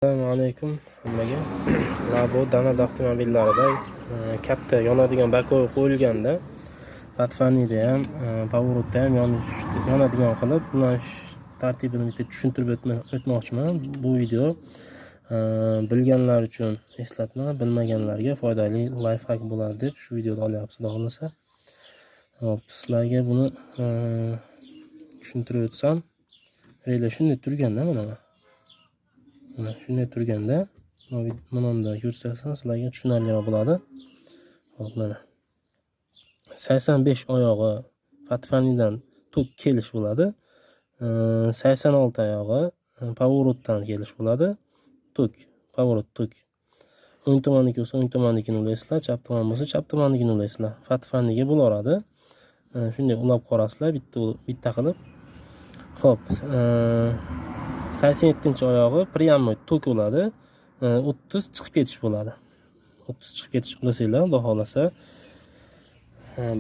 Assalomu alaykum hammaga. Bu Damas avtomobillarida katta yonadigan bakovul qo'yilganda, platformada ham, pavorotda ham yonadigan qilib, ular tartibini bitta tushuntirib o'tmoqchiman. Bu video bilganlar uchun eslatma, bilmaganlarga foydali lifehack bo'ladi deb shu videoni olyapsiz, xudo xolasa. Hop, sizlarga buni tushuntirib o'tsam, real shunday turganda mana shunday turganda mana ko'rsatsa sizlarga tushunarliroq bo'ladi. Hop, mana 85 oyog'i platformadan tok kelish bo'ladi. 86 oyog'i pavorotdan kelish bo'ladi. Pavorot tok. O'ng tomonniki bo'lsa o'ng tomonnikini ulasizlar, chap tomon bo'lsa chap tomonnikini ulasizlar. Platformaga bo'laveradi. Shunday ulab qorasizlar bitta qilib. Hop, 87-oyog'i prямой tok bo'ladi. 30 chiqib ketish bo'ladi. 30 chiqib ketish ulasanglar, xudo xolasa.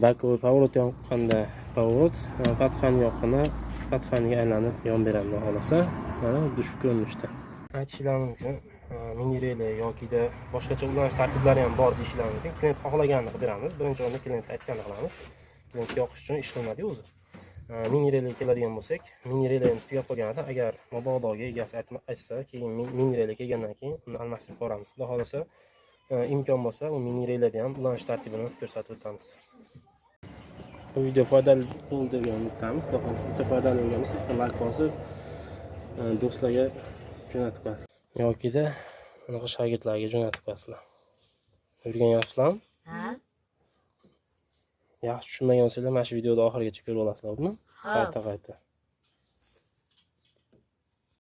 Bakovul pavorot yoqqanda pavorot, platforma yoqqanda platformaga aylanib yon beradi, xudo xolasa. Mana shu ko'rinishda. Aytishingiz mumkin, mini relay yokida boshqacha ulanish tartiblari ham bor deyishingiz mumkin. Klient xohlaganini qilib beramiz. Birinchi o'rinda klient aytganini qilamiz. Klient yoqish uchun ish qilmadi o'zi. Mini relay keladigan bo'lsak, mini relayimiz tugab qolganida, agar mabodoga egasi aytsa, keyin mini relay kelgandan keyin uni almashtirib boramiz. Xudo xolasa, imkon bo'lsa, u mini relayda ham ulanish tartibini ko'rsatib o'tamiz. Bu video foydali bo'ldi deb umidamiz. Xudo xolasa, foydali bo'lgan bo'lsa, like bosib, do'stlarga jo'natib qo'yasizlar. Yokida bunaqa shogirdlarga jo'natib qo'yasizlar. O'rganyapsizlarmi? Ha. Yaxshi tushunmagan bo'lsanglar, mana shu videoni oxirigacha ko'rib olasizlar, qayta.